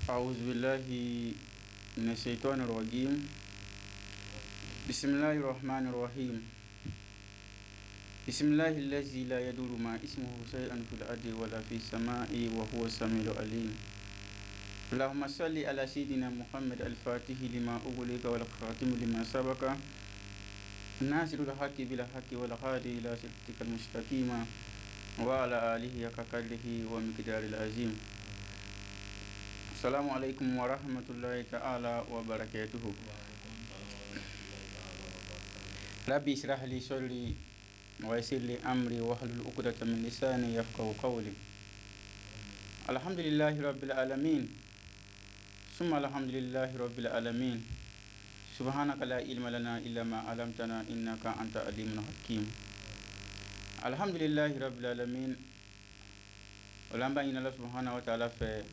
أعوذ بالله من الشيطان الرجيم. بسم الله الرحمن الرحيم. بسم الله الذي لا يضر مع اسمه شيئا في الأرض ولا في السماء وهو السميع العليم. اللهم صل على سيدنا محمد الفاتح لما أغلق والخاتم لما سبق الناصر الحق بالحق والهادي إلى صراطك المستقيم وعلى آله حق قدره ومقدار العظيم. السلام عليكم ورحمة الله تعالى وبركاته. ربي اشرح لي صدري ويسر لي أمري واحلل عقدة من لساني يفقهوا قولي. الحمد لله رب العالمين ثم الحمد لله رب العالمين. سبحانك لا علم لنا إلا ما علمتنا إنك أنت العليم الحكيم. الحمد لله رب العالمين. ولما إن الله سبحانه وتعالى في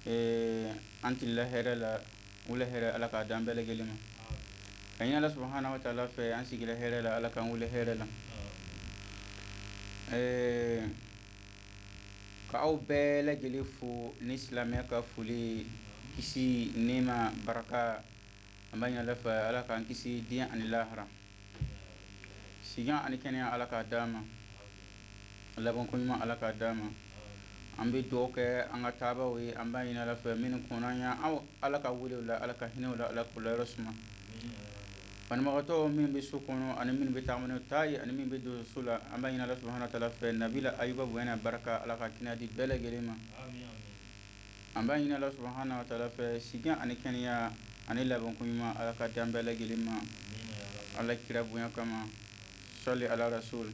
أنت الله هرلا ولا هرلا على كادام بلغلما. إن الله سبحانه وتعالى في أنت الله هرلا على كان ولا هرلا. كأو بلغلي فو نسلامك فولي كسي نيما بركة. أما إن الله في على كان كسي دين عن الله را. سيجان أن كان على كاداما. الله بنكون ما على كاداما. ambe doke anga taba we amba ina la fa min kunanya aw alaka wule la alaka hinu la alaka la rasma wan magato min bi sukuno an min bi tamanu tay an min bi do sula amba ina la subhanahu wa ta'ala fa nabila ayuba buena baraka alaka kinadi bela gelema amin amin amba ina la subhanahu wa ta'ala fa sigan an kenya anila bon kuma alaka dambela gelema Allah kira buya kama salli ala rasul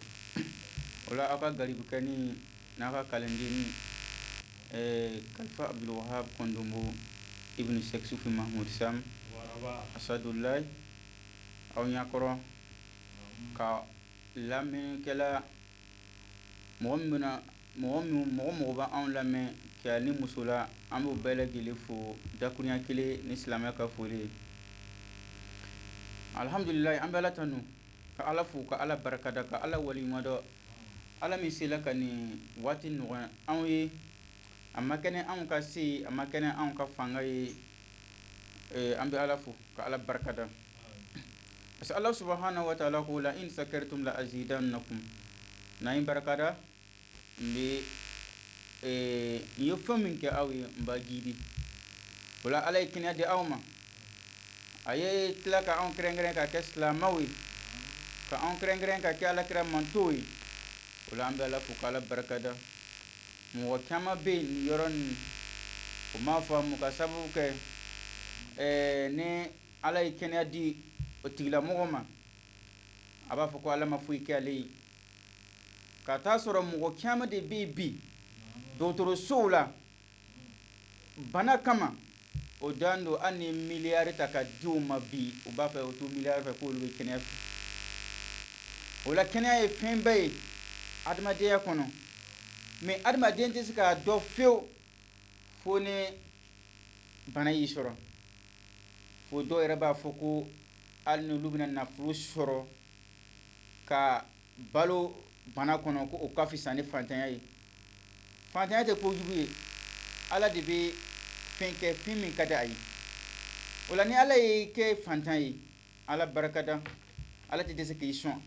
wala aka garibu kani naka kalendini Kalfa Abdul Wahab Kondumbu Ibn Sheikh Sufi Mahmud Sam Asadullah aw nyakoro ka lamin kala mo ba an lamin ka ni musula ambu bela gilifu dakunya kile ni islamia ka fuli alhamdulillah an bela tanu ka ala fu ka ala barakada ka ala wali mado ala misila kani wati no an yi amma kene an ka si amma kene an ka fanga yi an bi ala fu ka ala barakada as Allah subhanahu wa ta'ala ko la in sakartum la azidannakum na in barakada mbi yo famin ke awi mba gidi wala ala kina de awma aye tlaka an krengren ka ke islamawi ka an krengren ka ke ala kira mantoyi wala an bi ala fu ka ala barakada mo kama be ni yoron ko ma fa mu ka sabu ke ne ala ikene di otigla mo ma aba fa ko ala ma fu ke ali ka ta soro mo kama de bi dotoro sola bana kama o dando ani miliyari taka duma bi o ba fa o 2 miliyari fa ko lu kene wala kene e fembe adma de yakono mais adama dente sika do few fone bana yi soro fo do era ba foko alno lubna na flu soro ka balo bana kono ko o kafi sane fantanya te ko jubi ala de be fenke fimi kada ay wala ni ala yi ke fantanya ala barakada ala te dese ke ison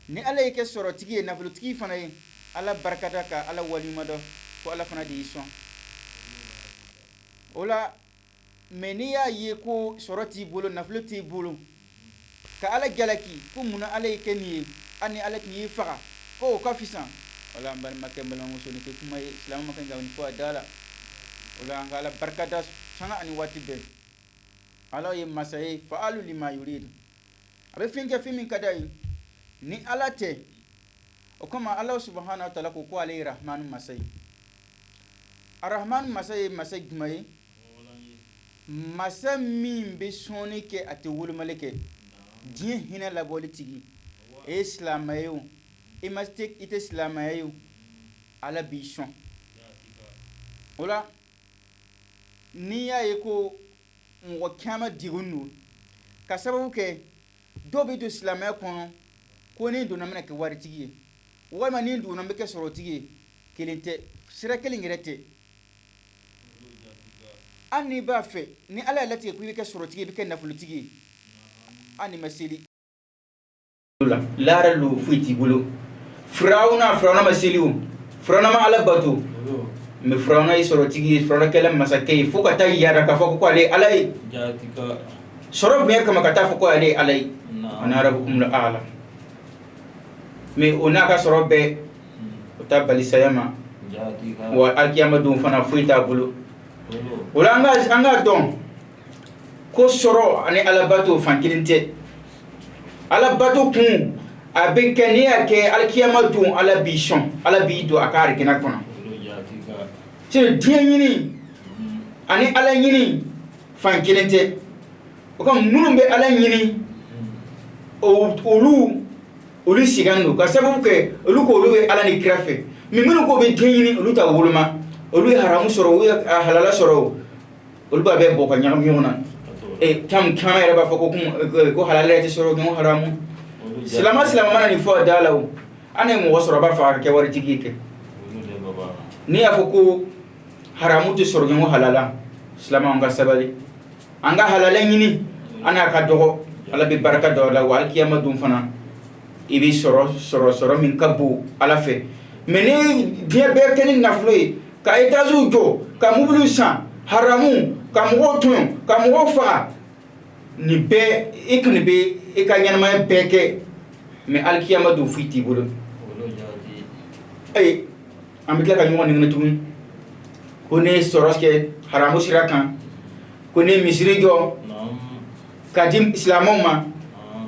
ni ala yi ke soro tigi na flu tigi fana yi ala barakata ka ala walima do ko ala fana di son ola meniya ye ko soroti bolo nafluti bolo ka ala galaki ko muna ala yekeni ani ala ki faga ko ka fisan wala mbal makembal musoni ko kuma islam makan gawni ko adala wala ngala barakata sanga ani watibe ala ye masay fa'alu lima yurid abe finke fimi kadai ni ala te o kama Allah subhanahu wa ta'ala ko alayhi rahman masay arrahman masay gumay masa min be soni ke ati wul malike din hina la politiki islamayo imastik ite islamayo ala bishon wala niya yeko mo kama digunu kasabu ke dobe do islamayo kono ko ne do namna ke waritigi wama ni ndu na mbeke sorotigi kelinte sira kelingirete ani ba fe ni ala lati ku ke sorotigi be ke nafulutigi ani masili lara lu fuiti bulu Firauna masiliu Firauna ma ala batu me Firauna yi sorotigi Firauna kala masakay fuka ta yara ka fako ale alai jatika sorob me kama kata fako ale alai ana rabbukum la ala me onaka sorobe ta balisayama jatika wa alkiyama dum fana fuita bulu wala anga don ko soro ani ala batu fankilinte ala batu kun abe kenia ke alkiyama dum ala bishon ala bido akari kina kono ti dianyini ani ala nyini fankilinte o kam munumbe ala nyini o olu sigando ka sababu ke olu ko olu ala ni krafe mi munu ko be dianyini olu ta wuluma olu haramu soro olu halala soro olu ba be bo ka nyam yona tam kamera ba fako ko halala ti soro ko haramu silama mana ni fo dalaw ane mo wasoro ba fa ke wari tigike ni afoko haramu ti soro ko halala silama nga sabali anga halala nyini ana ka dogo ala be baraka do la wal kiyama dum fana ibi soro min kabu ala fe meni dia be kenin nafloy ka etazu jo ka mubulu san haramu ka motun ka mofa ni be ikni be ikanyama beke me alkiyama du fiti bulu ay amikla ka nyoni ngatu kone soroske haramu sirakan kone misri jo kadim islamoma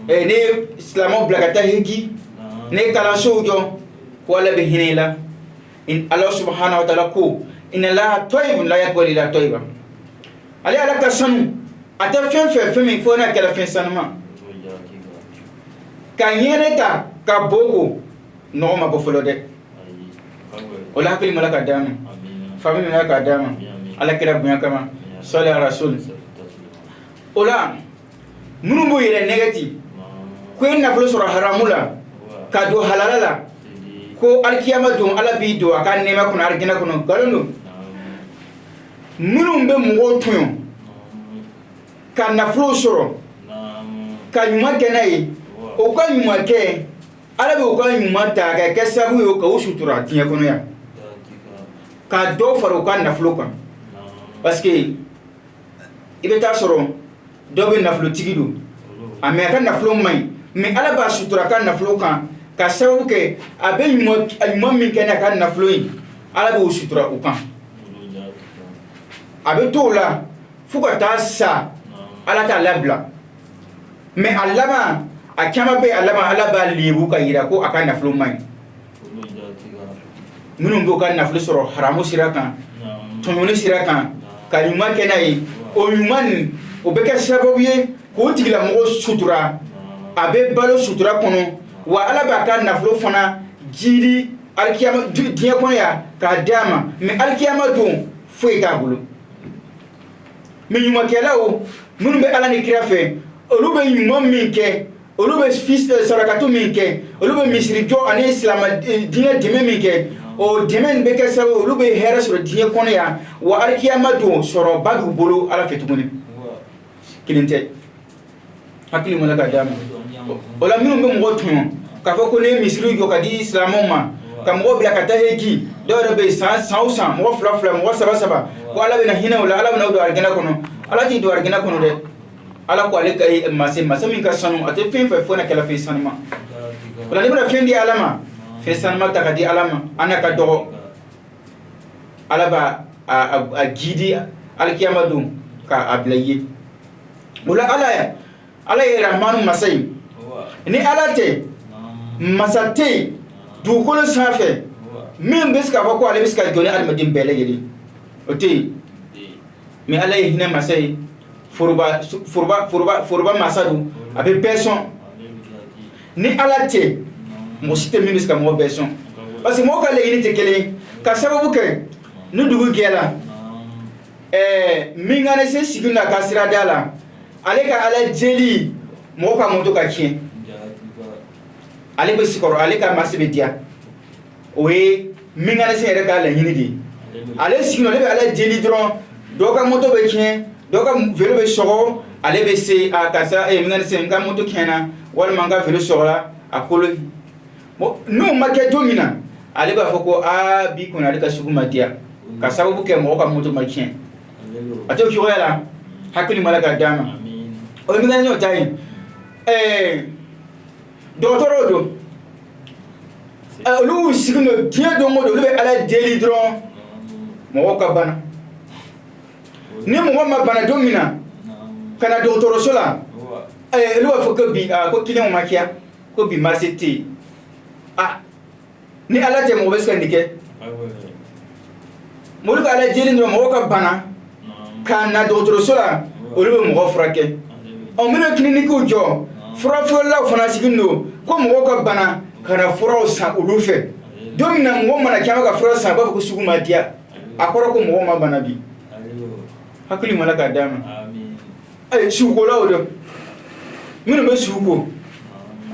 ne islamo blagata hegi ne kala sojo wala be hinela in Allah subhanahu wa ta'ala ko inna la tayyibun la yaqbalu illa tayyiba ali ala kasanu ata fen mi fona kala fen sanuma kanyene ta ka bogo no ma bo folode wala kali malaka dama fami malaka dama ala kira bunya kama sallallahu rasul ola munu bo yere negati ko na flo sura haramula ka do halalala ko alkiyama dum ala bi do aka nema kuna argina kuno galono munu be mo tun ka na flo sura ka nyuma kenai o ka nyuma ke ala be o ka nyuma ta ga ke sabu yo ka usutura tiya kono ya ka do faro ka na flo kan parce que ibe ta soro do be na flo tigido ame ka na flo mai me ala ba sutura ka na flo kan ka sabu ke abe nyuma min ke na ka na flo yi ala be usutura o kan abe to la fuka ta sa ala ta labla me alama akama be alama ala ba lebu ka yira ko aka na flo mai munun go kan na flo soro haramu sirakan tononi sirakan ka nyuma kenai o nyuman o be ka sababu ye ko tigila mo sutura abe balo sutura kono wa ala ba kan na flo fana jiri alkiyama diya kono ya ka dama me alkiyama do foi ta bulu me nyuma kelawo munun be ala ni krafe olu be nyuma minke olu be fils sarakatu minke olu be misri jo ani islam diya dime minke o demen be ke sawo olu be hera soro diya kono ya wa alkiyama do soro badu bulu ala fetugune kilinte hakili mo la ka dama wala minnu be mo tun ka fo ko ne misri jo ka di islamo ma ka mo bila ka ta heki do be san mo fla mo saba ko ala be na hina wala ala na do argena kono ala ti do argena kono de ala ko ale kay mase min ka sanu ate fen fo na kala fe sanuma wala ni bra fen di alama fe sanuma ta ka di alama ana ka do ala ba a gidi alkiyama dum ka ablaye wala ala ya rahmanu masai ni ala te masate dukolo safe min biska fa ko ale biska joni almadin bele yeli ote mi ala ya hina masai furba masadu abe person ni ala te mo site min biska mo person parce que mo ka le ni te kele ka sababu ke nu dugu gela mi ngane se siguna ka sira dala ale ka ala jeli mo ka moto ka kien ale be sikoro ale ka masibe dia oye mi ngane se re ka la yini di ale sigino le be ala jeli dron dɔ ka moto bɛ tiɲɛ dɔ ka vélo bɛ sɔgɔ ale bɛ se a karisa min ka se n ka moto tiɲɛna walima n ka vélo sɔgɔla a kolo n'o ma kɛ don min na ale b'a fɔ ko bi kɔni ale ka sugu ma diya ka sababu kɛ mɔgɔ ka moto ma tiɲɛ a t'o cogoya la hakili ma la ka d'a ma o ye min ka ɲɔ ta ye dɔgɔtɔrɔw don olu sigilen don diɲɛ don o don olu bɛ ala deli dɔrɔn mɔgɔw ka bana ni mɔgɔ ma bana don min na ka na dɔgɔtɔrɔso la olu b'a fɔ ko bi ko client ma kɛya ko bi marché tɛ yen ni ala tɛ mɔgɔ bɛ se ka nin kɛ olu ka ala deli dɔrɔn mɔgɔw ka bana ka na dɔgɔtɔrɔso la olu bɛ mɔgɔ furakɛ minnu cliniquew jɔ furafeerelaw fana sigilen don ko mɔgɔw ka bana ka na furaw san olu fɛ don min na mɔgɔ mana kɛ an bɛ ka fura san a b'a fɔ ko sugu ma diya a kɔrɔ ko mɔgɔ ma bana bi hakili ma la ka d'a ma sugukolaw don minnu bɛ sugu ko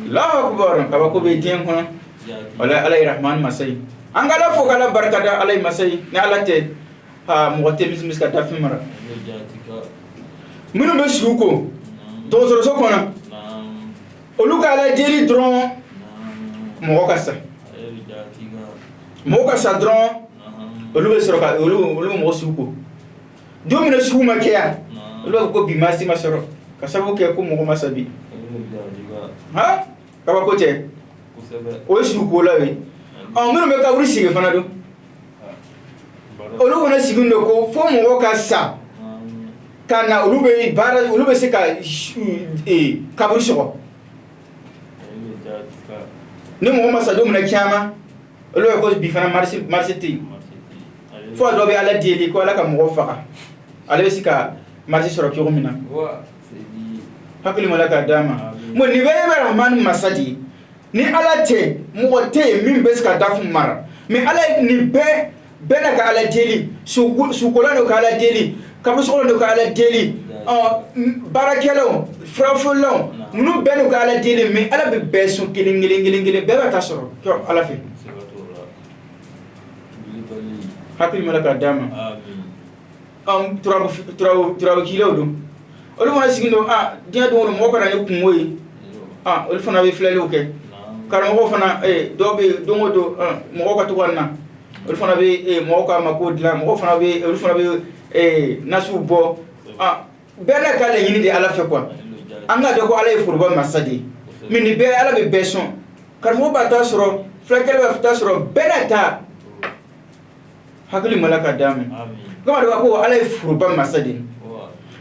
Allahu akbar kabako bɛ diɲɛ kɔnɔ wala ala ye rahman masa ye an ka ala fo k'ala barika da ala ye masa ye ni ala tɛ mɔgɔ tɛ misi ka taa fɛn mara minnu bɛ sugu ko dɔgɔtɔrɔso kɔnɔ olu ka ala deli dɔrɔn mɔgɔ ka sa dɔrɔn olu bɛ sɔrɔ ka olu bɛ mɔgɔ sugu ko don min na sugu ma kɛ yan olu b'a fɔ ko bi maasi ma sɔrɔ ka sababu kɛ ko mɔgɔ ma sa bi kabako tɛ o ye sugu ko la ye minnu bɛ kaburu sigi fana don olu fana sigilen don ko fo mɔgɔ ka sa ka na olu bɛ se ka kaburu sɔgɔ ni mɔgɔ ma sa don min na caman olu bɛ ko bi fana marché tɛ yen fo a dɔ bɛ ala deli ko ala ka mɔgɔ faga ale bɛ se ka marché sɔrɔ cogo min na hakili ma la ka d'a ma nin bɛɛ ye rahman masa de ye ni ala tɛ mɔgɔ tɛ yen min bɛ se ka dafu mara mais ala nin bɛɛ na ka ala deli sukola no ka ala deli kabusɔgɔla no ka ala deli baarakɛlaw furafeerelaw ninnu bɛɛ no ka ala deli mais ala bɛ bɛɛ sɔn kelen bɛɛ bɛ taa sɔrɔ ala fɛ hakili ma la ka d'a ma turabukilaw don olu fana sigilen don diɲɛ don o don mɔgɔ kana ni kungo ye olu fana bɛ filɛliw kɛ karamɔgɔw fana dɔw bɛ yen don o don mɔgɔw ka to ka na olu fana bɛ mɔgɔw ka mako dilan olu fana bɛ nasiw bɔ bɛɛ n'a ka laɲini de ala fɛ quoi an ka dɔn ko ala ye foroba masa de ye mais nin bɛɛ ala bɛ bɛɛ sɔn karamɔgɔ b'a ta sɔrɔ fulakɛla b'a ta sɔrɔ bɛɛ n'a ta hakili ma la ka d'a ma kama de b'a ko ala ye foroba masa de ye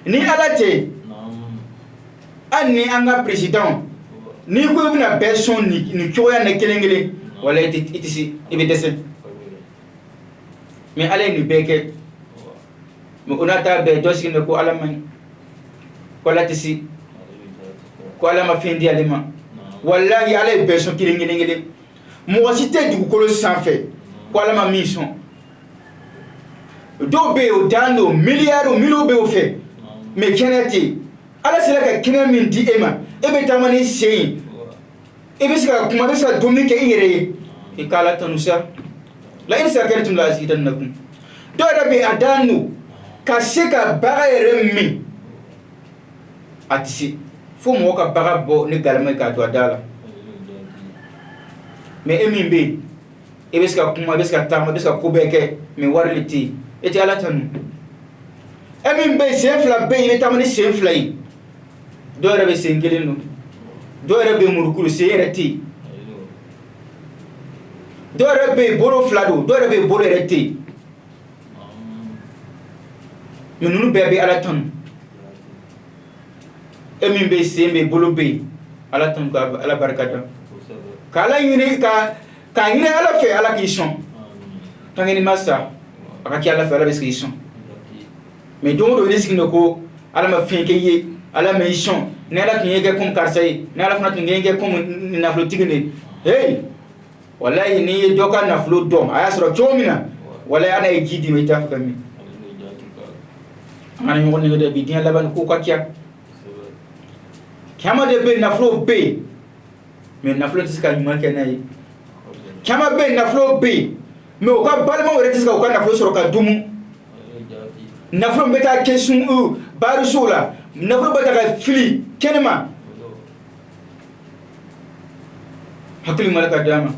ni ala tɛ hali ni an ka président n'i ko i bɛna bɛɛ sɔn nin cogoya na kelen wala i tɛ se i bɛ dɛsɛ mais ala ye nin bɛɛ kɛ mais o n'a ta bɛɛ dɔ sigilen bɛ ko ala man ɲi ko ala tɛ se ko ala ma fɛn di ale ma walahi ala ye bɛɛ sɔn kelen mɔgɔ si tɛ dugukolo sanfɛ ko ala ma min sɔn dɔw bɛ yen o dan don miliyariw miliw bɛ o fɛ mais kɛnɛ tɛ yen ala sera ka kɛnɛ min di e ma e bɛ taama ni sen ye e bɛ se ka kuma e bɛ se ka dumuni kɛ i yɛrɛ ye i ka ala tanu sa la in shakartum la azidannakum dɔw yɛrɛ bɛ yen a dan don ka se ka baga yɛrɛ min a tɛ se fo mɔgɔ ka baga bɔ ni galama ye k'a to a da la mais e min bɛ yen e bɛ se ka kuma e bɛ se ka taama e bɛ se ka ko bɛɛ kɛ mais wari de tɛ yen e tɛ ala tanu e min bɛ yen sen fila bɛ yen i bɛ taama ni sen fila ye dɔw yɛrɛ bɛ sen kelen don dɔw yɛrɛ bɛ murukuru sen yɛrɛ tɛ yen dɔw yɛrɛ bɛ yen bolo fila don dɔw yɛrɛ bɛ yen bolo yɛrɛ tɛ yen mais ninnu bɛɛ bɛ ala tanu e min bɛ yen sen bɛ yen bolo bɛ yen ala tanu ka ala barika da ka ala ɲini k'a ɲini ala fɛ ala k'i sɔn tant que n'i ma sa a ka kɛ ala fɛ ala bɛ se k'i sɔn mais don o don ne sigilen don ko ala ma fɛn kɛ i ye ala ma i sɔn ni ala tun ye kɛ comme karisa ye ni ala fana tun ye kɛ comme nafolotigi de hey walayi n'i ye dɔ ka nafolo dɔn a y'a sɔrɔ cogo min na walayi ala ye ji d'i ma i t'a fɛ ka min an kana ɲɔgɔn nɛgɛ dɛ bi diɲɛ laban ko ka ca caman de bɛ yen nafolo bɛ yen mais nafolo tɛ se ka ɲuman kɛ n'a ye caman bɛ yen nafolo bɛ yen mais u ka balimaw yɛrɛ tɛ se ka u ka nafolo sɔrɔ ka dumu nafolo bɛ taa kɛ sun baarisow la nafolo bɛ taa ka fili kɛnɛma hakili mala ka d'a ma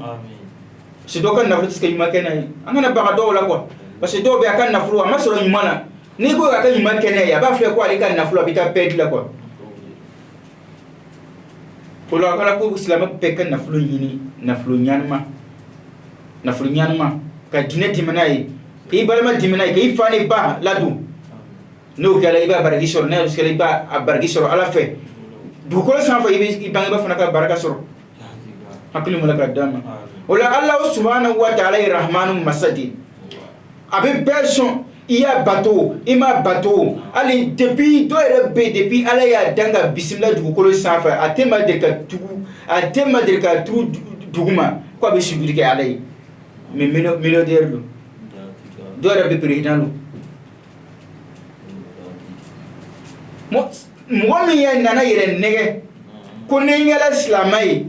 parce que dɔw ka nafolo tɛ se ka ɲuman kɛ n'a ye an kana baga dɔw la quoi parce que dɔw bɛ a ka nafolo a ma sɔrɔ ɲuman na n'i ko a ka ɲuman kɛ n'a ye a b'a filɛ ko ale ka nafolo a bɛ taa perdre la quoi o la ala ko silamɛ bɛɛ ka nafolo ɲini nafolo ɲanima ka diinɛ dɛmɛ n'a ye k'i balima dɛmɛ n'a ye k'i fa ni ba ladon n'o kɛra i b'a bariki sɔrɔ n'a kɛra i b'a bariki sɔrɔ ala fɛ dugukolo sanfɛ i bangebaa fana ka barika sɔrɔ hakili mala ka d'a ma o la ala subhanahu wa ta'ala ye rahmanu masadi a bɛ bɛɛ sɔn i y'a bato i m'a bato hali depuis dɔ yɛrɛ bɛ depuis ala y'a dan ka bisimila dugukolo sanfɛ a tɛ ma deli ka tugu duguma ko a bɛ sujudi kɛ ala ye mais millionnaire don dɔ yɛrɛ bɛ président don mɔgɔ min yɛ nana yɛrɛ nɛgɛ ko ni n kɛra silamɛ ye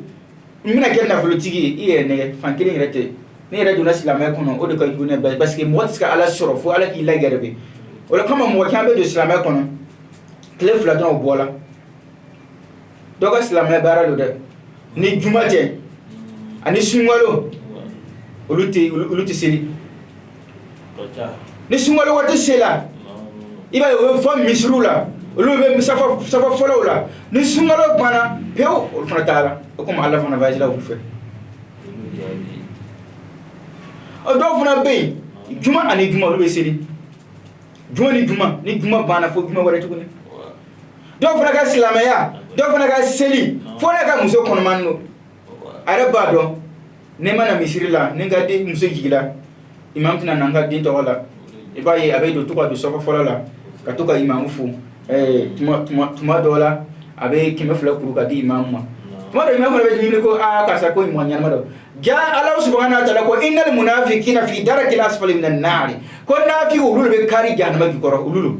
n bɛna kɛ nafolotigi ye i yɛrɛ nɛgɛ fan kelen yɛrɛ tɛ ne yɛrɛ donna silamɛya kɔnɔ o de ka jugu ne bɛɛ parce que mɔgɔ tɛ se ka ala sɔrɔ fo ala k'i lagɛrɛbe o la kama mɔgɔ caman bɛ don silamɛya kɔnɔ tile 2 dɔrɔn o bɔla dɔw ka silamɛya baara don dɛ ni juma tɛ ani sunkalo olu tɛ seli ni sunkalo waati sela i b'a ye o bɛ fɔ misiriw la olu bɛ safa fɔlɔw la ni sunkalo banna pewu olu fana taara o komi ala fana b'a jira olu fɛ o dɔw fana bɛ yen juma ani juma olu bɛ seli juma ni juma banna fo juma wɛrɛ tuguni dɔw fana ka silamɛya dɔw fana ka seli fo ne ka muso kɔnɔman don a yɛrɛ b'a dɔn ne ma na misiri la ni n ka muso jigila imam tɛna na n ka den tɔgɔ la i b'a ye a bɛ don to ka don sɔgɔ fɔlɔ la ka to ka imamu fo tuma dɔw la a bɛ 200 kuru ka di imamu ma tuma dɔ imamu fana bɛ ɲini ko karisa ko ɲuman ɲanama dɔ ja ala subhanahu wa ta'ala ko innal munafiqina fi darakil asfali minan nar ko nafi olu bɛ kari jahannama jukɔrɔ olu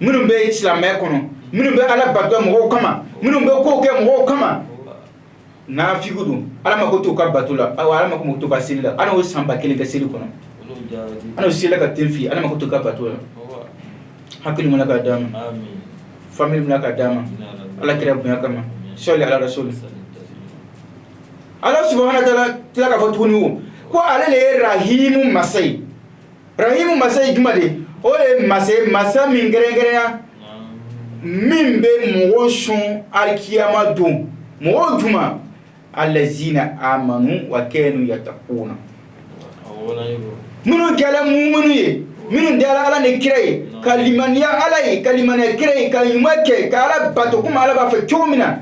minnu bɛ silamɛya kɔnɔ minnu bɛ ala bato mɔgɔw kama minnu bɛ ko kɛ mɔgɔw kama nafiku don ala ma ko to ka bato la ala ma ko to ka seli la ala o sanba kelen ka seli kɔnɔ ala o seli ka tenfi ala ma ko to ka bato la hakili mana ka d'a ma famille mana ka d'a ma ala kira bonya kama sɔli ala rasul ala subhanahu wa ta'ala tila ka fɔ tuguni ko ale le ye rahimu masai juma de o de masa min gɛrɛngɛrɛnya min bɛ mɔgɔw sɔn alikiyama don mɔgɔw juma allazina amanu wa kanu yattaquna minnu kɛla muminu ye minnu dala ala ni kira ye ka limaniya ala ye ka limaniya kira ye ka ɲuman kɛ ka ala bato komi ala b'a fɛ cogo min na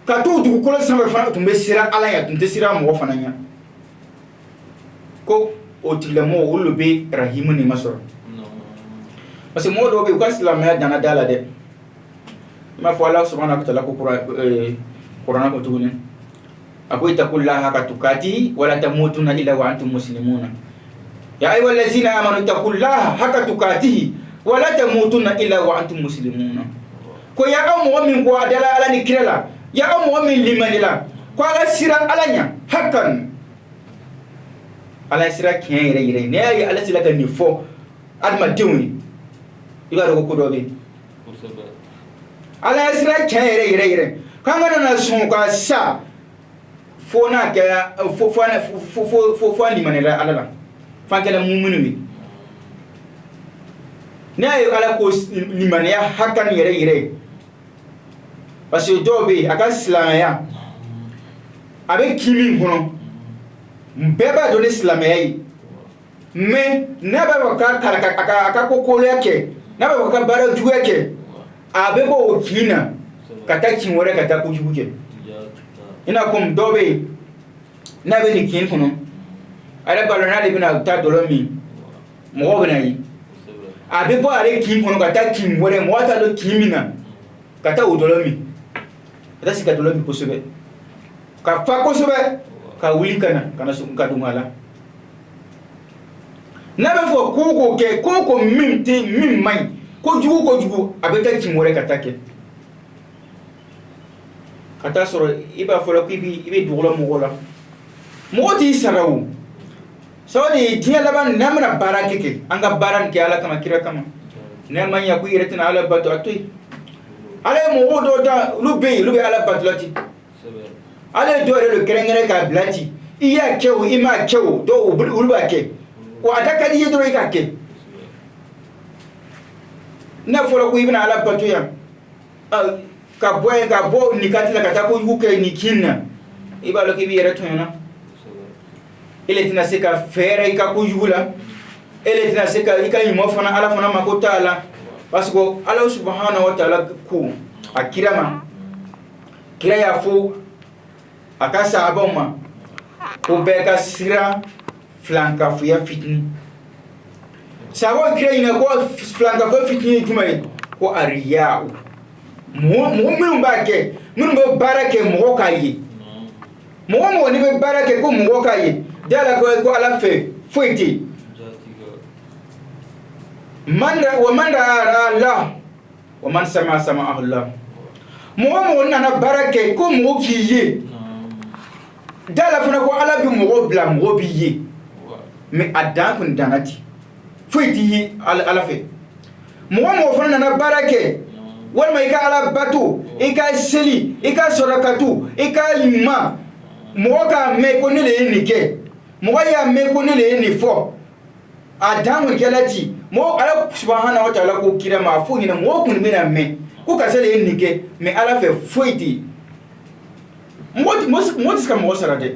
ka to dugukolo sanfɛ fana tun bɛ siran ala ɲɛ tun tɛ siran mɔgɔ fana ɲɛ ko o tigilamɔgɔ olu bɛ rahimu ni ma sɔrɔ parce que mɔgɔ dɔw bɛ yen u ka silamɛya danna da la dɛ i m'a fɔ ala subhanahu wa ta'ala ko kuranna ko tuguni a ko ittaqullaha haqqa tuqatihi wa la tamutunna illa wa antum muslimuna ya ayyuhal ladzina amanu ittaqullaha haqqa tuqatihi wa la tamutunna illa wa antum muslimuna ko ya aw mɔgɔ min ko adala ala ni kira la ya aw mɔgɔ min limani la ko ala sira ala ɲa hakan ala sira tiɲɛ yɛrɛ yɛrɛ ne y'a ye ala sira ka nin fɔ adamadenw ye i b'a dɔn ko dɔ bɛ yen ala sira tiɲɛ yɛrɛ yɛrɛ k'an ka na sɔn ka sa fo n'a kɛra fo a limaniyara ala la f'an kɛra muminu ye ne y'a ye ala ko limaniya hakan yɛrɛ parce que dɔw bɛ yen a ka silamɛya a bɛ kin min kɔnɔ bɛɛ b'a dɔn ni silamɛya ye mais n'a b'a fɔ k'a kalan a ka ko koloya kɛ n'a b'a fɔ ka baara juguya kɛ a bɛ bɔ o kin na ka taa kin wɛrɛ ka taa kojugu kɛ i n'a fɔ dɔw bɛ yen n'a bɛ nin kin kɔnɔ a yɛrɛ b'a dɔn n'ale bɛna taa dɔlɔ min mɔgɔw bɛna ye a bɛ bɔ ale kin kɔnɔ ka taa kin wɛrɛ mɔgɔ t'a dɔn kin min na ka taa o dɔlɔ min ka taa sigi ka dɔlɔ min kosɛbɛ ka fa kosɛbɛ ka wuli ka na sɔn ka don a la n'a bɛ fɔ ko k'o kɛ ko min man ɲi kojugu a bɛ taa kin wɛrɛ ka taa kɛ ka taa sɔrɔ i b'a fɔ la k'i bɛ dugula mɔgɔ la mɔgɔ t'i sara o saudi dia laban namna barakike anga baran ke ala kama kira kama ne manya ku iretina ala batu atui ala mo do da lube ala batu lati ala do re kerengere ka blati iya kewu ima kewu do ulba ke wa ataka di do ka ke na folo ku ibna ala batu ya ka bo nikatila kata ko yuke nikina ibalo ki bi iretuna ele tina seka fere ika kujula ele tina seka ika yimo fana ala fana makota ala parce que Allah subhanahu wa ta'ala ku akirama kira ya fu akasa aboma ko be ka sira flanka fu ya fitni sawo kira ina ko flanka fu fitni jumai ko ariya mo mbake mun be barake mo kayi mo ni be barake ko mo kayi dala ko ala fe foiti man da Allah wa man sama Allah mo nana barake ko mo kiye dala fana ko ala bi mo bla mo biye mais adan kun danati foiti ala fe mo fana nana barake walma ika ala batu ika seli ika sorakatu ika lima mo ka me ko ne le nike mo ya me ko ne le ni fo adamu kelati mo ala subhanahu wa ta'ala ko kira ma fo ni mo kun bina me ko ka sele nike me ala fe foiti mo diska mo sara de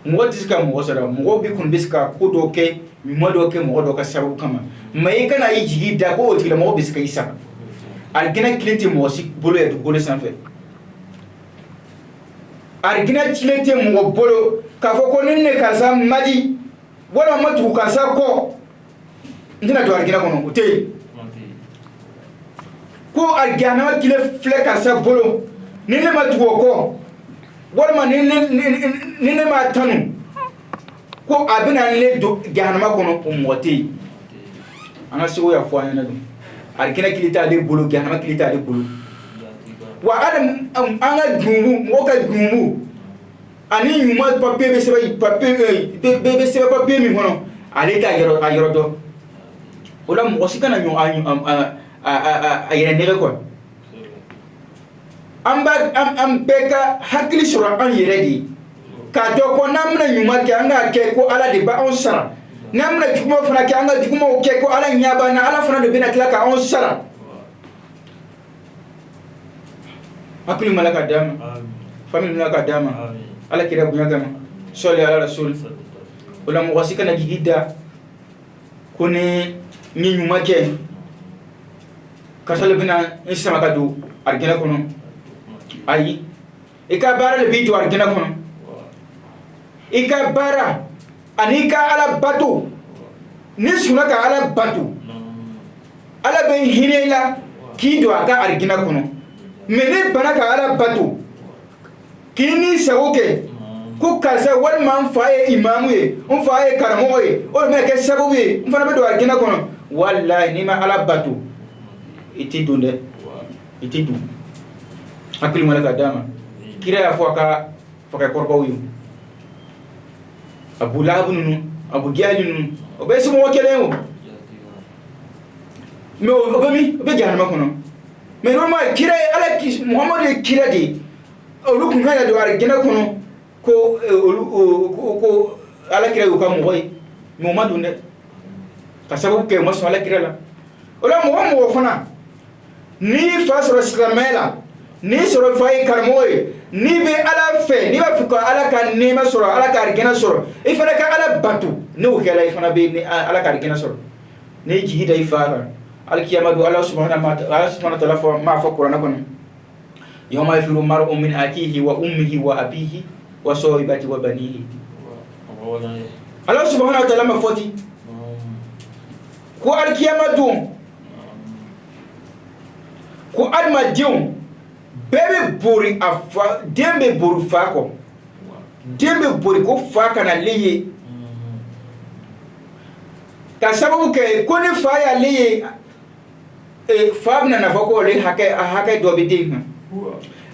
mo diska mo sara mo bi kun biska ko do ke mo do ke mo do ka sabu kama mai kana yi jigi da ko tila mo biska isa algina kiliti mo si bolo ya gole sanfɛ argina kiliti mo bolo ka fɔ ko ne karisa madi wala matu karisa ko ndina do argina kono o tey ko argina kile fle karisa bolo ni ne matu ko wala ni ne ma tanu ko abina ne do gahanama kono o moti ana siwo ya fo ayana dum argina kilita de bolo gahanama kilita de bolo wa adam anga gumu mo ka gumu ani nyuma papier be sebe papier mi hono ale ta yoro do ola mo sikana nyo a yene nere ko am beka hakili sura an yere di ka do ko namna nyuma ke anga ke ko ala de ba on sara namna jukuma fana ke anga jukuma ke ko ala nyaba na ala fana de bina kila ka on sara akuli malaka dama famille malaka dama ala kira bunya gama soli ala rasul wala mo wasika na gigida kone ni nyuma ke kasale bina insama kadu argena kono ayi ika bara le bitu argena kono ika bara anika ala batu ni sunaka ala batu ala be hinela kido aka argena kono mene banaka ala batu kini sawoke ku kasa wal man faye imamu ye on faye karamo ye o me ke sababu ye on fana be do argena kono wallahi ni ma ala batu iti dunde iti du akili malaka dama kira ya foka korba uyu abu labunu abu gyalinu obe sumo wakelemo me obe jahannama kono me normal kira ala ki muhammad kira di olu kun ga do argena kono ko ala kira ko mo hoy muhammadu ne ka sababu ke mo so ala kira la ola mo fana ni fasoro islamela ni soro fay karmoy ni be ala fe ni ba fuka ala ka nema soro ala ka argena soro ifana ka ala batu ne o kala ifana be ni ala ka argena soro ne jihida ifara alkiyama do Allah subhanahu wa ta'ala fa ma fa qur'ana kon yawma yafiru mar'u min akihi wa ummihi wa abihi wa sahibati wa banihi Allah subhanahu wa ta'ala ma foti ko alkiyama do ko adma dium bebe buri afa dembe buru fako dembe buri ko faka na leye ka sababu ke ko ne fa ya leye fabna na fako le hake do be dinga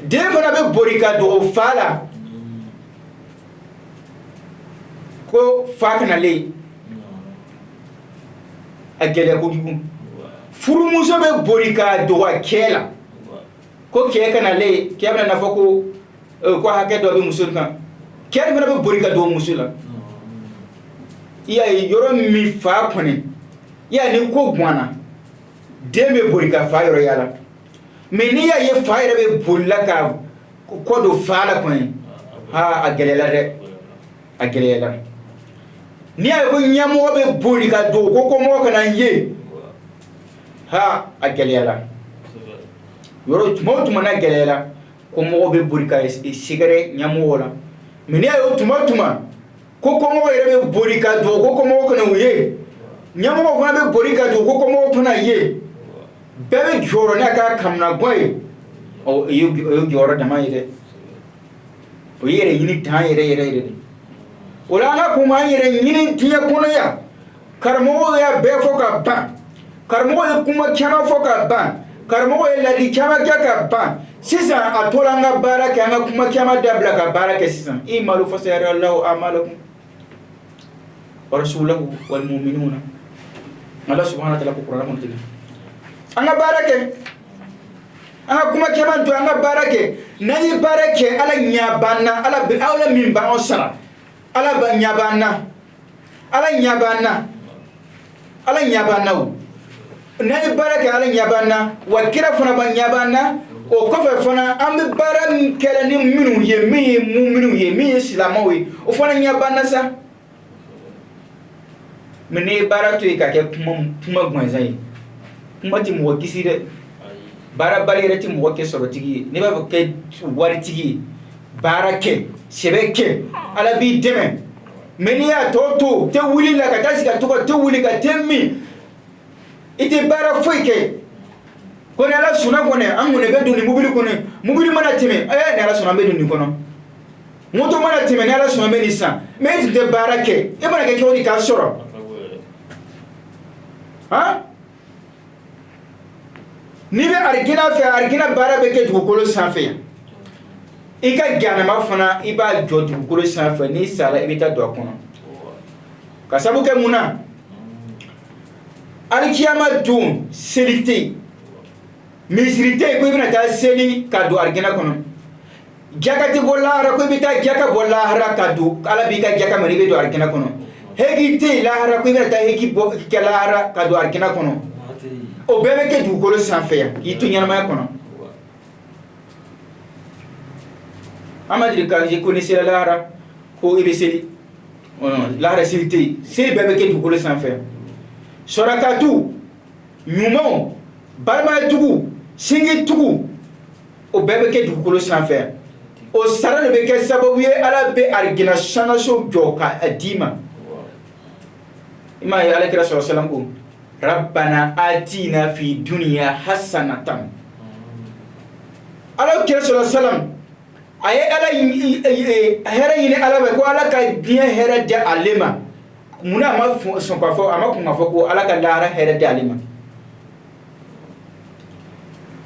dem fana be buri ka do fala ko fa kana le a gɛlɛ kojugu furumuso bɛ boli ka dɔgɔ cɛ la ko cɛ kana le cɛ bɛna na fɔ ko hakɛ dɔ bɛ muso kan cɛ fana bɛ boli ka dɔgɔ muso la i y'a ye yɔrɔ min fa kɔni i y'a ni ko guanna den bɛ boli ka fa yɔrɔ yala mais n'i y'a ye fa yɛrɛ bɛ boli la ka kɔ don fa la kɔni a gɛlɛyala dɛ a gɛlɛyala n'i y'a ye ko ɲɛmɔgɔ bɛ boli ka don ko kɔmɔgɔ kana ye a gɛlɛyala yɔrɔ tuma o tuma na gɛlɛyala kɔmɔgɔ bɛ boli ka sɛgɛrɛ ɲɛmɔgɔ la mais n'i y'a ye tuma o tuma ko kɔmɔgɔ yɛrɛ bɛ boli ka don ko kɔmɔgɔ kana o ye ɲɛmɔgɔ fana bɛ boli ka don ko kɔmɔgɔ kana ye bɛɛ bɛ jɔyɔrɔ n'a ka kamana gan ye o ye jɔyɔrɔ dama ye dɛ o ye yɛrɛ ɲini dan yɛrɛ de o la an ka kun b'an yɛrɛ ɲini diɲɛ kɔnɔ yan karamɔgɔw y'a bɛɛ fɔ ka ban karamɔgɔ ye kuma caman fɔ ka ban karamɔgɔ ye ladi caman kɛ ka ban sisan a tora an ka baara kɛ an ka kuma caman dabila ka baara kɛ sisan i malo fasayarallahu amalakum wa rasulahu wal mu'minuna Allah subhanahu wa ta'ala ko Qur'an kɔnɔ tigɛ an ka baara kɛ an ka kuma caman to an ka baara kɛ n'an ye baara kɛ ala ɲɛ b'an na ala min b'an sara ala ɲɛ b'an na ala ɲɛ b'an na ala ɲɛ b'an na o n'an ye baara kɛ ala ɲɛ b'an na wa kira fana b'an ɲɛ b'an na o kɔfɛ fana an bɛ baara min kɛla ni minnu ye min ye mu'minu ye min ye silamɛw ye o fana ɲɛ b'an na sa mais n'i ye baara to yen ka kɛ kuma gansan ye kuma tɛ mɔgɔ kisi dɛ baara bali yɛrɛ tɛ mɔgɔ kɛ sɔrɔtigi ye n'i b'a fɔ kɛ waritigi ye baara kɛ sɛbɛ kɛ ala b'i dɛmɛ mais n'i y'a tɔ to tɛ wuli la ka taa sigi a tɔgɔ tɛ wuli ka tɛ min i tɛ baara foyi kɛ ko ni ala sɔnna kɔni an kɔni bɛ don nin mobili kɔnɔ mobili mana tɛmɛ ni ala sɔnna an bɛ don nin kɔnɔ moto mana tɛmɛ ni ala sɔnna an bɛ nin san mais e tun tɛ baara kɛ e mana kɛ cogo di k'a sɔrɔ n'i bɛ arigina fɛ arigina baara bɛ kɛ dugukolo sanfɛ yan i ka ganama fana i b'a jɔ dugukolo sanfɛ n'i sara i bɛ taa don a kɔnɔ ka sabu kɛ mun na alikiyama don seli tɛ yen misiri tɛ yen ko i bɛna taa seli ka don arigina kɔnɔ jaka tɛ bɔ lahara ko i bɛ taa jaka bɔ lahara ka don ala b'i ka jaka minɛ i bɛ don arigina kɔnɔ hegi tɛ yen lahara ko i bɛna taa hegi kɛ lahara ka don arigina kɔnɔ o bɛɛ bɛ kɛ dugukolo sanfɛ yan k'i to ɲɛnamaya kɔnɔ an ma deli k'a ye ko ni sera lahara ko i bɛ seli lahara seli tɛ yen seli bɛɛ bɛ kɛ dugukolo sanfɛ yan sɔrɔkatu ɲumanw balimayatigiw singitigiw o bɛɛ bɛ kɛ dugukolo sanfɛ yan o sara de bɛ kɛ sababu ye ala bɛ arigina sangaso jɔ k'a d'i ma i m'a ye alakira sɔrɔ salam ko rabbana atina fi dunya hasanatan ala kira sɔrɔ salam a ye ala hɛrɛ ɲini ala fɛ ko ala ka diɲɛ hɛrɛ di ale ma munna a ma sɔn k'a fɔ a ma kɔn k'a fɔ ko ala ka lahara hɛrɛ di ale ma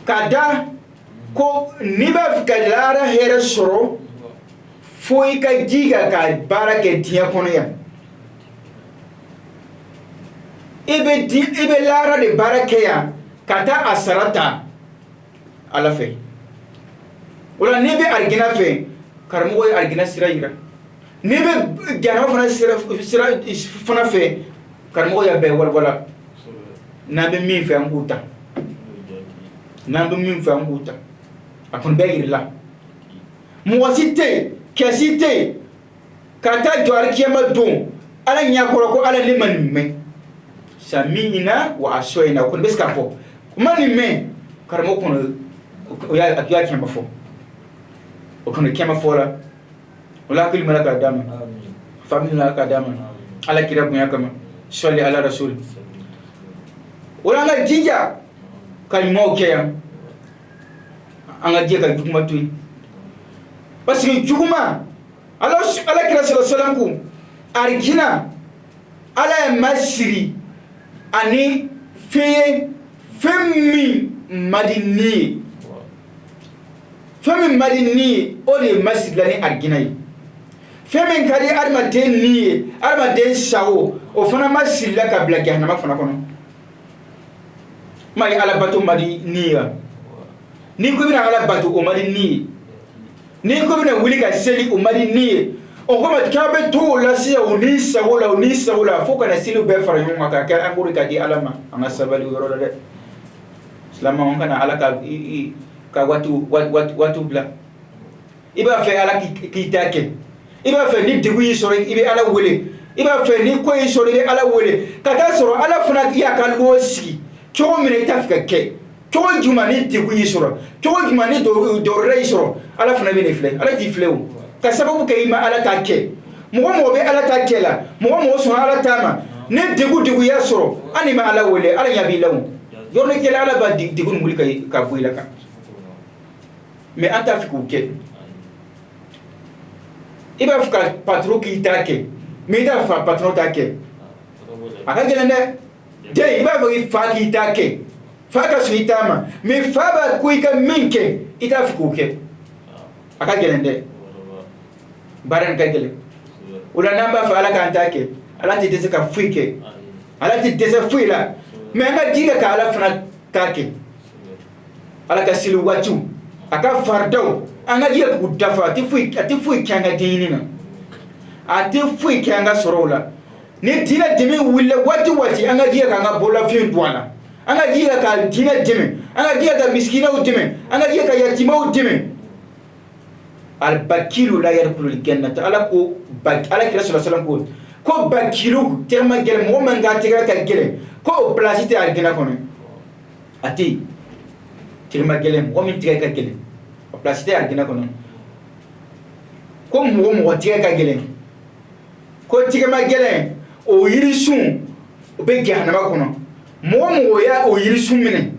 k'a da ko n'i b'a fɛ ka lahara hɛrɛ sɔrɔ fo i ka jija ka baara kɛ diɲɛ kɔnɔ yan i bɛ lahara de baara kɛ yan ka taa a sara ta ala fɛ o la n'i bɛ arigina fɛ karamɔgɔ ye arigina sira yira n'i bɛ ganama fana sira fana fɛ karamɔgɔ y'a bɛɛ walawala n'an bɛ min fɛ an k'o ta n'an bɛ min fɛ an k'o ta a kɔni bɛɛ yirila mɔgɔ si tɛ yen kɛ si tɛ yen ka taa jɔ alikiyama don ala ɲɛkɔrɔ ko ala ne ma nin mɛn sami'na wa asɔyina o kɔni bɛ se k'a fɔ ma nin mɛn karamɔgɔ kɔnɔ o y'a kɛmɛ fɔ o kɔni kɛmɛ fɔ la o la hakili mana k'a d'a ma famille mana k'a d'a ma ala kira bonya kama sɔli ala rasuli o la an ka jija ka ɲumanw kɛ yan an ka jɛ ka juguma to yen parce que juguma ala kira sɔrɔ salam ko arigina ala ye masiri ani fɛn min madi ni ye fɛn min madi ni ye o de ye masirila ni arigina ye femen kadi arma den ni arma den sawo o fana ma silla ka bla jahannama fana kono mari ala batu mari niya ni ko bina ala batu o mari ni ko bina wuli ka seli o mari ni o ko mat ka be to la siya o ni sawo la fo kana silu be fara yuma ka ka anguri ka di alama anga sabali woro de islama on kana ala ka watu bla iba fe ala ki take iba fe ni digu yi soro ibe ala wele iba fe ni ko yi soro ibe ala wele kata soro ala funa ya ka losi chogo mine ita fika ke chogo juma ni digu yi soro chogo juma ni do rei soro ala funa bine fle ala ti fle o ka sababu ke ima ala ta ke mo be ala ta ke la mo so ala ta ma ni digu ya soro ani ma ala wele ala ya bi lawo yorne ke ala ba digu nguli ka buila ka me anta fiku ke iba fuka patron ki take me da fa patron take aka gelende de iba fa ki take fa ka suitama me fa ba kuika minke ita fuku ke aka gelende baran ka gele ula namba fa ala kan take ala ti dese ka fuike ala ti dese fuila me nga diga ka ala fana take ala ka silu watu aka fardau anga diga ku dafa ati fui kanga dinina ati fui kanga sorola ni dina dimi wille wati anga diga kanga bola fin douana anga diga ka dina dimi anga diga ka miskina udime anga diga ka yatima udime al bakilu la yarkulu jannata ala ko ala kira sallallahu alaihi ko bakilu terma gele mo man ga tiga ka gele ko placité al gena kono ati terma gele mo min tiga ka gele placité al gena kono ko mo tiga ka gele ko tiga ma gele o yirisun o be jahannama kono mo ya o yirisun mine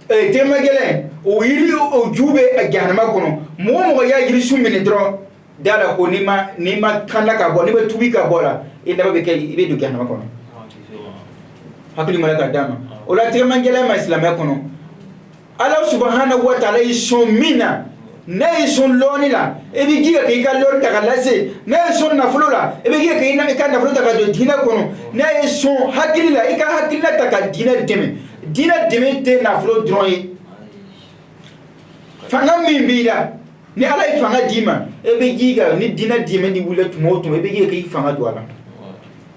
terma gele o yiri o jube a jahannama kono mo ya yirisun mine dro dala ko nima kanda ka bo ni be tubi ka bola ina be ke ibe do jahannama kono hakili malaka dama o la tiga ma gele ma islam kono Allah subhanahu wa ta'ala ison mina na ison loni la ebi giga ke ka lori taka lase na ison na flola ebi giga ke ina ka na flola taka do dina kono na ison hakili la ika hakili la taka dina deme te na flola droi fanga mimbida ni ala ifanga dima ebi giga ni dina dime ni wule tumoto ebi giga ke ifanga do ala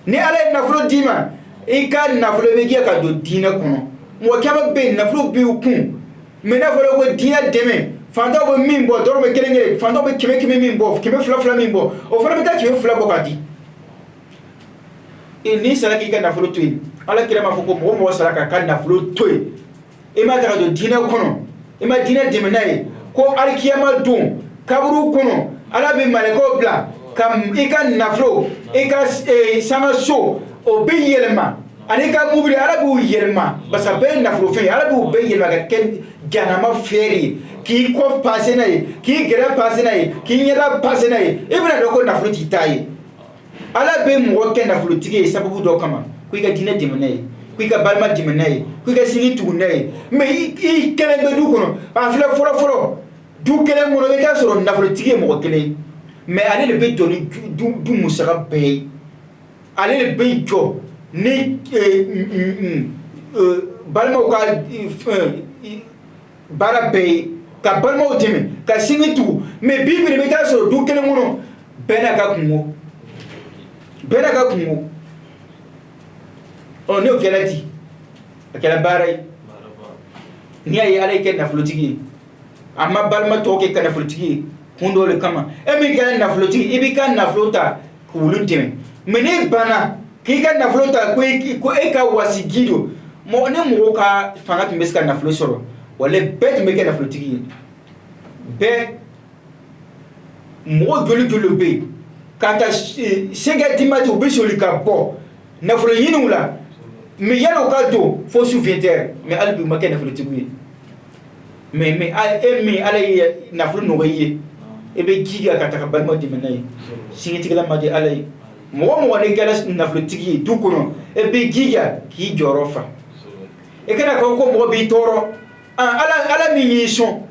ni ala na flola dima ika na flola ebi giga ka do dina kono mo kama be na flola bi ukun mena folo ko dina deme fanta bo mimbo dorme kelengere fanta bo kime mimbo kime fla mimbo o folo beta kime fla bokati ni sala ki kana folo toy ala kira ma foko mo sala ka kana folo toy e ma ta do dina kono e ma dina deme nay ko alkiyama dum kaburu kono ala be maleko bla kam e kan na flo e ka sama so o be yelma ani ka mubri ala bu yelma basa be na flo fe ala bu be yelma ka ken janama feri ki ko passé nay ki gere passé nay ki nyela passé nay ibra do ko na flo ti tay ala be mo ken na flo tige sababu do kama ku ga dina dimenay ku ga balma dimenay ku ga sini tugunay me i kelen be du kono a fla folo du kelen mo be ta soro na flo tige mo kelen me ale le be doni du musaka be ale le be jo ni balma ka bara be ka balma otime ka singi tu me bibiri be ta so du kele muno bena ka kungo o ne o kelati akela barai ni ay ala ke na flotigi amma balma to ke kana flotigi hundo le kama e mi kana na flotigi ibi kan na flota kulutime mene bana ki kan na flota ko e ka wasigido mo ne mo ka fanga tumbeska na flosoro wale bet me ke na flotigi be mo joli be kata sega timati o be soli ka bo na flo yinula me yalo ka do fo souvenir me albi ma ke na flotigi me ala na flo no ye e be giga kata ka balma di menay singi tigala ma di ala mo ne kala na flotigi du kono e be giga ki jorofa e kana ko mo bi toro ala mi yison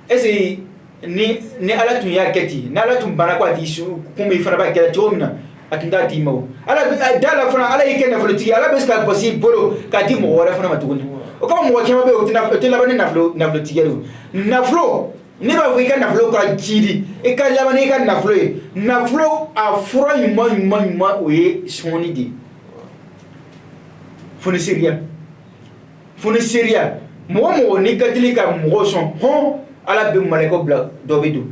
ese ni ala tun y'a kɛ ten, ni ala tun banna ko a t'i kun i fana b'a kɛ cogo min na a tun t'a d'i ma o. Ala da la fana ala y'i kɛ nafolotigi, ala bɛ se ka bɔsi i bolo k'a di mɔgɔ wɛrɛ fana ma tuguni. O kama mɔgɔ caman bɛ yen o tɛ laban ni nafolotigiya ye o. Nafolo ne b'a fɔ i ka nafolo ka jidi, i ka laban n'i ka nafolo ye. Nafolo a fura ɲuman o ye sɔnni de ye. Foniseriya mɔgɔ n'i ka deli ka mɔgɔ sɔn hɔn ala bɛ malakaw bila dɔ bɛ don.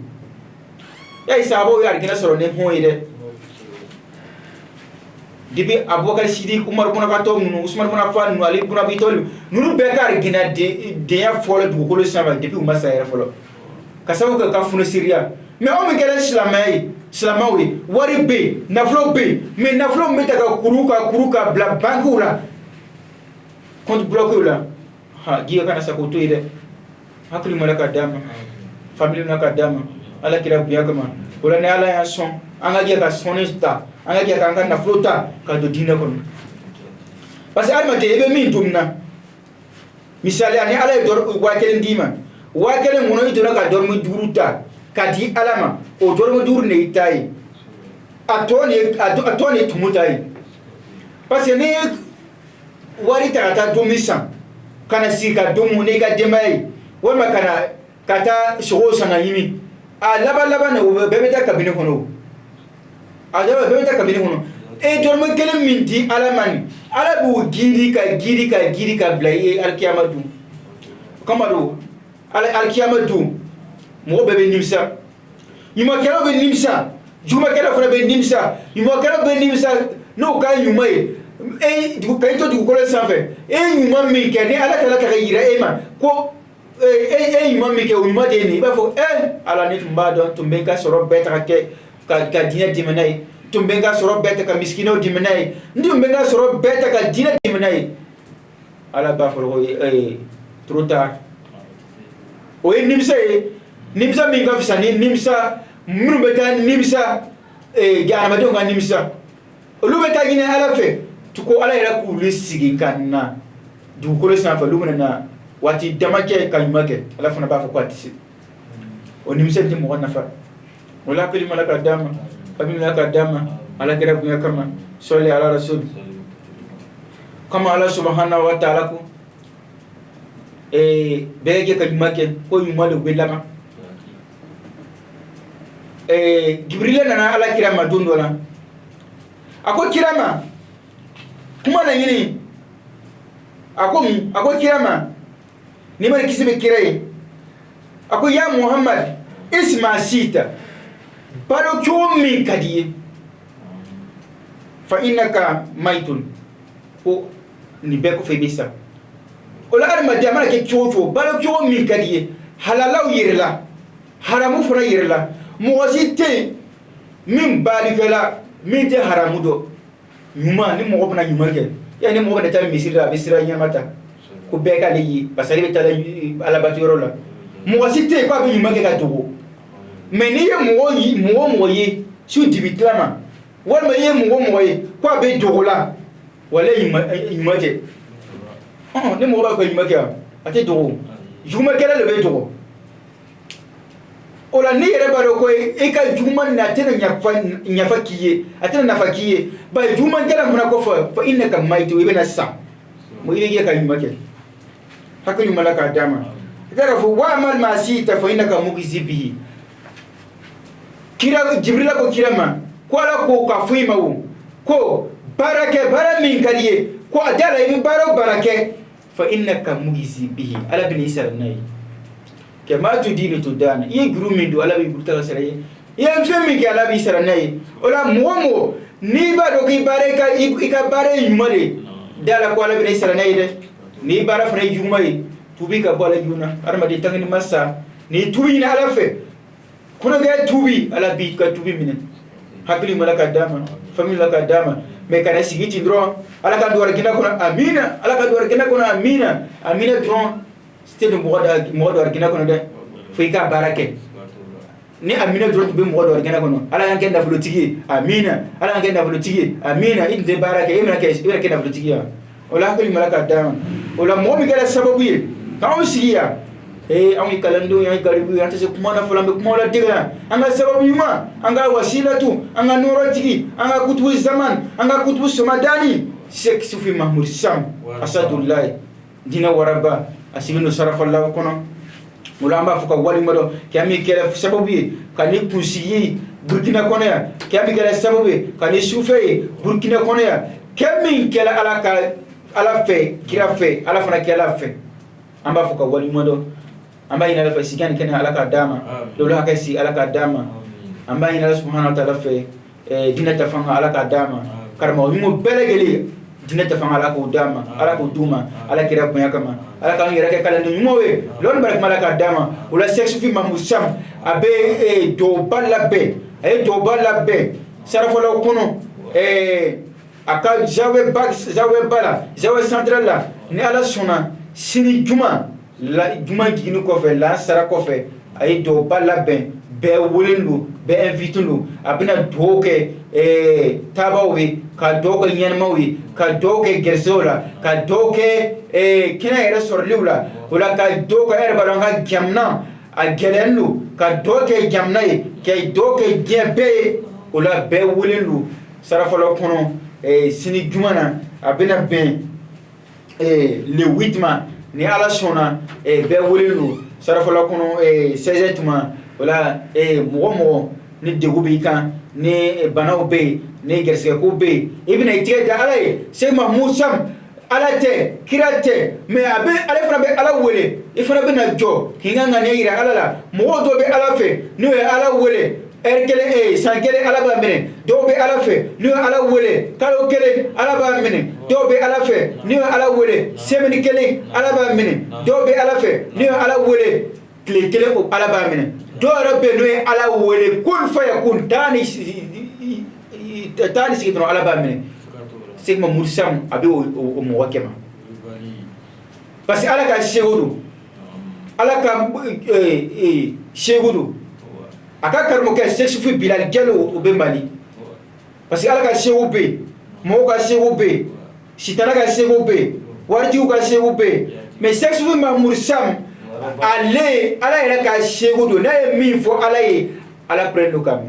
Ya ye sahabaw ye alijinɛ sɔrɔ ni hɔn ye dɛ. Depuis Abubakar Sidik, Umar ibn Khattab ninnu, Usman ibn Affan ninnu, Ali ibn Abi Talib ninnu bɛɛ ka alijinɛ denya fɔlɔ dugukolo sanfɛ depuis u ma sa yɛrɛ fɔlɔ. Ka sababu kɛ ka foniseriya. Mais anw min kɛra silamɛw ye wari bɛ yen nafolo bɛ yen mais nafolo min bɛ ta ka kuru ka bila bankiw la compte bloqué la giga kana sa k'o to yen dɛ. Hakili mana ka d'a ma famille mana ka d'a ma ala kira bonya kama o la ni ala y'a sɔn an ka jɛ ka sɔnni ta an ka jɛ k'an ka nafolo ta ka don diinɛ kɔnɔ parce que adamaden i bɛ min don na misaliya ni ala ye 1000 d'i ma 1000 kɔnɔ i donna ka 500 ta ka di ala ma o 500 de y'i ta ye a tɔ ni tumu ta ye parce que ni wari ta ka taa dumuni san kana sigi ka don mun n'i ka denbaya ye walima ka taa sogo san ka ɲimi a laban na o bɛɛ bɛ taa kabini kɔnɔ o a bɛɛ bɛ taa kabini kɔnɔ e dɔrɔmɛ 1 min di ala ma nin ala b'o giiri ka bila i ye alikiyama dun o kama don alikiyama dun mɔgɔ bɛɛ bɛ nimisa ɲumankɛlaw bɛ nimisa jugumakɛlaw fana bɛ nimisa ɲumankɛlaw bɛ nimisa n'o ka ɲuman ye ka i to dugukolo sanfɛ e ɲuman min kɛ ni ala tala ka yira e ma ko e ɲuman min kɛ o ɲuman de ye nin i b'a fɔ ala ne tun b'a dɔn tun bɛ n ka sɔrɔ bɛɛ ta ka diinɛ dɛmɛ n'a ye tun bɛ n ka sɔrɔ bɛɛ ta ka misikinaw dɛmɛ n'a ye n tun bɛ n ka sɔrɔ bɛɛ ta ka diinɛ dɛmɛ n'a ye ala b'a fɔ ko trop tard o ye nimisa ye nimisa min ka fisa ni nimisa minnu bɛ taa nimisa adamadenw ka nimisa olu bɛ taa ɲini ala fɛ ko ala yɛrɛ k'olu sigi ka na dugukolo sanfɛ olu bɛna na waati dama kɛ ka ɲuman kɛ ala fana b'a fɔ ko a tɛ se o nimisa tɛ mɔgɔ nafa o la hakili ma ala ka d'a ma famille ala ka d'a ma ala kɛra bonya kama sɔli ala rasul kama ala subhanahu wa ta'ala ko bɛɛ jɛ ka ɲuman kɛ ko ɲuman de bɛ laban Jibril nana ala kira ma don dɔ la a ko kira ma kuma na ɲini a ko kira ma ni ma kisi bɛ kira ye a ko ya Muhammad isma sita balo cogo min ka di ye fa innaka maytun ko nin bɛɛ kɔfɛ i bɛ sa o la adamaden a mana kɛ cogo cogo balo cogo min ka di ye halalaw yɛrɛ la haramu fana yɛrɛ la mɔgɔ si tɛ yen min baalikɛla min tɛ haramu dɔn ɲuman ni mɔgɔ bɛna ɲuman kɛ yani mɔgɔ bɛna taa misiri la a bɛ sira ɲɛma ta ko bɛɛ k'ale ye parce que ale bɛ taa alabatiyɔrɔ la mɔgɔ si tɛ yen k'a bɛ ɲuman kɛ ka dogo mais n'i ye mɔgɔ ye su dibi tila ma walima i ye mɔgɔ ye k'a bɛ dogo la wala ɲuman kɛ ni mɔgɔ b'a fɛ ɲuman kɛ a tɛ dogo jugumakɛla de bɛ dogo o la n'i yɛrɛ b'a dɔn ko i ka juguman a tɛna ɲafa k'i ye a tɛna nafa k'i ye bari jugumankɛla fana kɔfɛ fa innaka mayitun i bɛna sa i bɛ jɛ ka ɲuman kɛ hakili ɲuman la k'a d'a ma i ka fɔ wa amal ma siita fa innaka mugzi bihi kira Jibrila ko kira ma ko ala ko ka fɔ i ma o ko baara min ka di ye ko a da la i bɛ baara o baara kɛ fa innaka mugzi bihi ala bɛna i sara n'a ye kɛmɛ tu diini to daana i ye juru min don ala b'i juru ta ka sara i ye i ye fɛn min kɛ ala b'i sara n'a ye o la mɔgɔ n'i b'a dɔn k'i baara i ka baara ye ɲuman de ye da la ko ala bɛna i sara n'a ye dɛ n'i baara fana ye juguman ye tuubi ka bɔ ala joona adamaden tant que n'i ma sa n'i tuubi ɲini ala fɛ kulonkɛ tuubi ala b'i ka tuubi minɛ hakili ma ala ka d'a ma famille la ka d'a ma mais kana sigi ten dɔrɔn ala ka don arijinɛ kɔnɔ amina ala ka don arijinɛ kɔnɔ amina dɔrɔn c'était de mɔgɔ do arijinɛ kɔnɔ dɛ fo i ka baara kɛ ni amina dɔrɔn tun bɛ mɔgɔ do arijinɛ kɔnɔ ala y'an kɛ nafolotigi ye amina ala y'an kɛ nafolotigi ye amina i tun tɛ baara kɛ i bɛna kɛ nafolotigi ye o la hakili ma ala ka d'a ma o la mɔgɔ min kɛra sababu ye k'anw sigi yan anw kalando yan garibu yan tase kuma na fala be kuma la diga anga sababu yuma anga wasilatu anga norotigi anga kutubu zaman anga kutubu somadani Sheikh Sufi Mahmoud Sam Asadullah dina waraba asigino sarafa la kono mulamba fuka wali modo kami kala sababu kani kunsiyi Burkina kono ya kami kala sababu kani sufe Burkina kono ya kami kala ala fe kira fe ala fana kala fe amba fuka wali modo amba ina fa sigani kana ala ka dama lolo hakasi ala ka dama amba ina subhanahu wa ta'ala fe dina tafanga ala ka dama karma mo belegeli dina tafanga ala ko dama ala ko duma ala kira bunya kama ala kan yira ke kala ni mowe lon barak malaka dama wala Sheikh Sufi Mahmoud Sam abe do balla be sarafo la kono aka jawe bala jawe central la ni ala sona sini juma la juma ginu ko fe la sara ko fe ay do balla be wolelu be invitulu abina doke tabawi ka doke nyanmawi ka doke gerzola ka doke kina yere sorliwla wala ka doke erbalanga jamna a gelelu ka doke jamnay ke doke gembe wala be wolelu sarafalo kono sini jumana abina ben le 8 ma ni ala sona be wolelu sarafalo kono 16 ma wala mogo ni degu be kan ni banaw be ni gerseke ko be ibina itige da ala Sheikh Mahmoud Sam ala te kirate me abe ala fana be ala wele ifana be na jo hinga ngane ira ala la mogo do be ala fe no e ala wele erkele sankele ala ba mene do be ala fe no ala wele kalo kele ala ba mene do be ala fe no ala wele semeni kele ala ba mene do be ala fe no ala wele kile kele ko ala ba mene do rabbe no ala wele kun fa yakun tani sigidro ala ba mene Sheikh Mahmoud Sam abi o mo wakema parce ala ka shewudu ala ka shewudu aka karmo ke Sheikh Sufi Bilal Gelo o be Mali parce ala ka shewu be mo ka shewu be sitana ka shewu be warji ka shewu be mais Sheikh Sufi Mahmoud Sam ale ala ira ka shewudu na mi fo ala ala prendo kam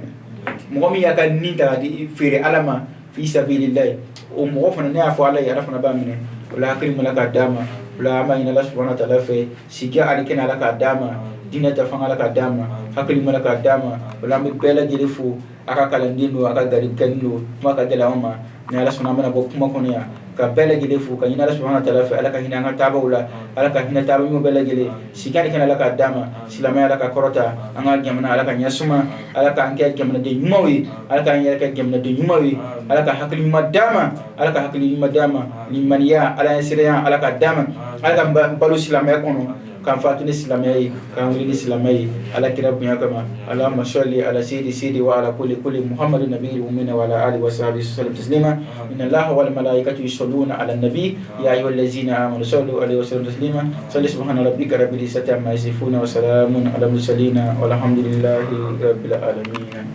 mo mi yaka ninta di fere alama fi sabilillah o mo fana ne afo ala ya fana ba mine wala akrim malaka dama wala ma ina la subhanahu wa ta'ala fe siga ali kena la ka dama dina ta fanga la ka dama hakli malaka dama wala mi bela jelifu aka kala ndino aka gari kanno maka dela mama ne ala subhanahu mana bo kuma kono ya ka bela jelifu ka ina la subhanahu wa ta'ala fe ala ka hina ngata ba wala ala ka hina taba mi bela jeli siga kena la ka dama silama ala ka korota anga gemna ala ka nyasuma ala ka anke gemna de nyumawi ala ka nyaka gemna de nyumawi ala ka hakli madama ala ka hakli madama limaniya ala siriya ala ka dama ala ka balu silama kono kan fatuni silamai kan wili silamai ala kira bunya kama Allahumma shalli ala sayyidi wa ala kulli muhammadin nabiyil ummi wa ala alihi wa sahbihi sallam taslima inna allaha wal malaikatu yusalluna ala nabi ya ayyuhallazina amanu sallu alaihi wa sallam taslima salli subhana rabbika rabbil izzati amma yasifun wa salamun ala mursalin walhamdulillahi rabbil alamin